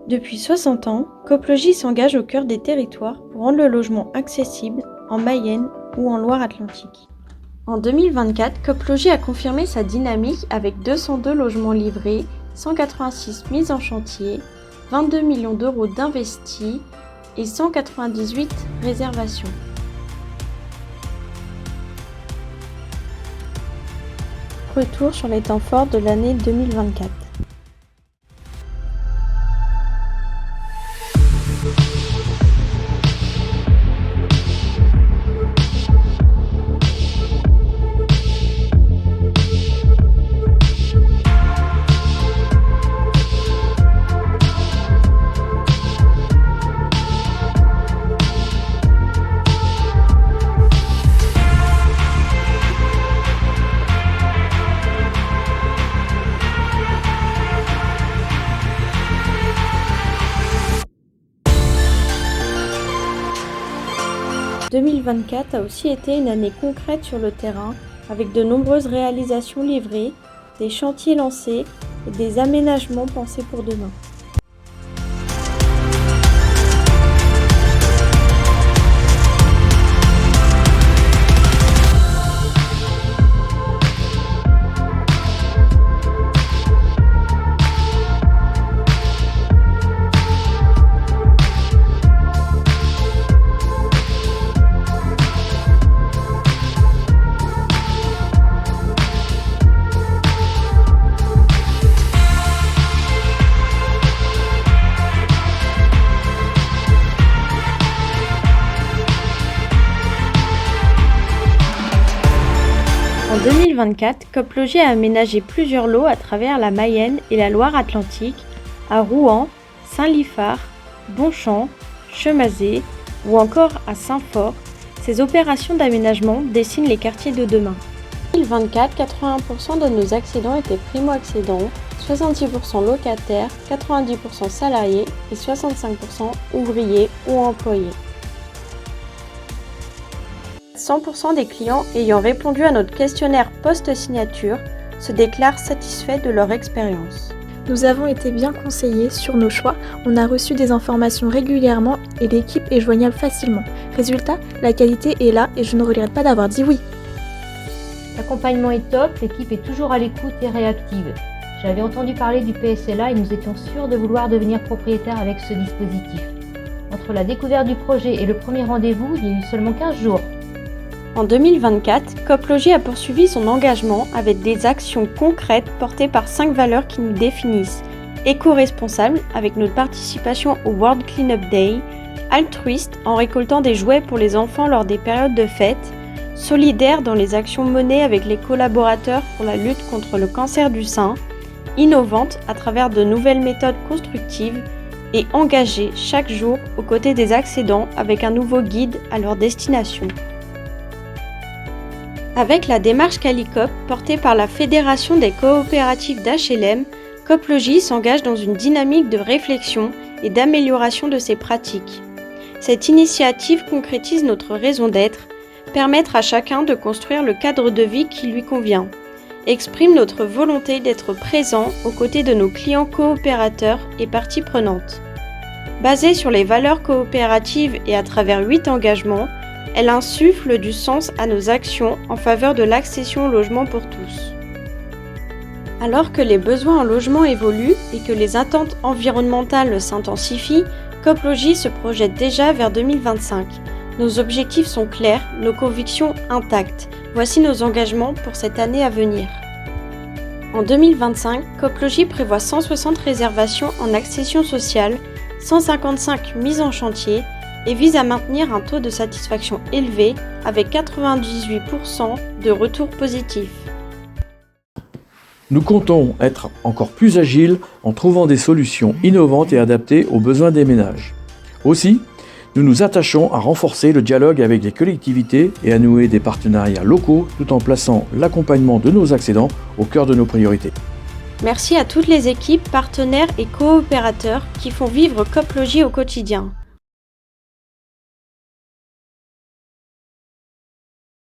Depuis 60 ans, Coplogis s'engage au cœur des territoires pour rendre le logement accessible en Mayenne ou en Loire-Atlantique. En 2024, Coplogis a confirmé sa dynamique avec 202 logements livrés, 186 mises en chantier, 22 millions d'euros d'investis et 198 réservations. Retour sur les temps forts de l'année 2024. « 2024 a aussi été une année concrète sur le terrain, avec de nombreuses réalisations livrées, des chantiers lancés et des aménagements pensés pour demain. En 2024, Coplogis a aménagé plusieurs lots à travers la Mayenne et la Loire-Atlantique, à Rouen, Saint-Liphard, Bonchamp, Chemazé ou encore à Saint-Fort. Ces opérations d'aménagement dessinent les quartiers de demain. En 2024, 81% de nos accédants étaient primo-accédants, 66% locataires, 90% salariés et 65% ouvriers ou employés. 100% des clients ayant répondu à notre questionnaire post-signature se déclarent satisfaits de leur expérience. Nous avons été bien conseillés sur nos choix, on a reçu des informations régulièrement et l'équipe est joignable facilement. Résultat, la qualité est là et je ne regrette pas d'avoir dit oui. L'accompagnement est top, l'équipe est toujours à l'écoute et réactive. J'avais entendu parler du PSLA et nous étions sûrs de vouloir devenir propriétaires avec ce dispositif. Entre la découverte du projet et le premier rendez-vous, il y a eu seulement 15 jours. En 2024, Coplogis a poursuivi son engagement avec des actions concrètes portées par 5 valeurs qui nous définissent. Éco-responsable avec notre participation au World Cleanup Day, altruiste en récoltant des jouets pour les enfants lors des périodes de fête, solidaire dans les actions menées avec les collaborateurs pour la lutte contre le cancer du sein, innovante à travers de nouvelles méthodes constructives et engagée chaque jour aux côtés des accédants avec un nouveau guide à leur destination. Avec la démarche Calicop portée par la Fédération des coopératives d'HLM, Coplogis s'engage dans une dynamique de réflexion et d'amélioration de ses pratiques. Cette initiative concrétise notre raison d'être, permettre à chacun de construire le cadre de vie qui lui convient, exprime notre volonté d'être présent aux côtés de nos clients coopérateurs et parties prenantes. Basée sur les valeurs coopératives et à travers 8 engagements, elle insuffle du sens à nos actions en faveur de l'accession au logement pour tous. Alors que les besoins en logement évoluent et que les attentes environnementales s'intensifient, Coplogis se projette déjà vers 2025. Nos objectifs sont clairs, nos convictions intactes. Voici nos engagements pour cette année à venir. En 2025, Coplogis prévoit 160 réservations en accession sociale, 155 mises en chantier, et vise à maintenir un taux de satisfaction élevé avec 98% de retours positifs. Nous comptons être encore plus agiles en trouvant des solutions innovantes et adaptées aux besoins des ménages. Aussi, nous nous attachons à renforcer le dialogue avec les collectivités et à nouer des partenariats locaux tout en plaçant l'accompagnement de nos accédants au cœur de nos priorités. Merci à toutes les équipes, partenaires et coopérateurs qui font vivre Coplogis au quotidien.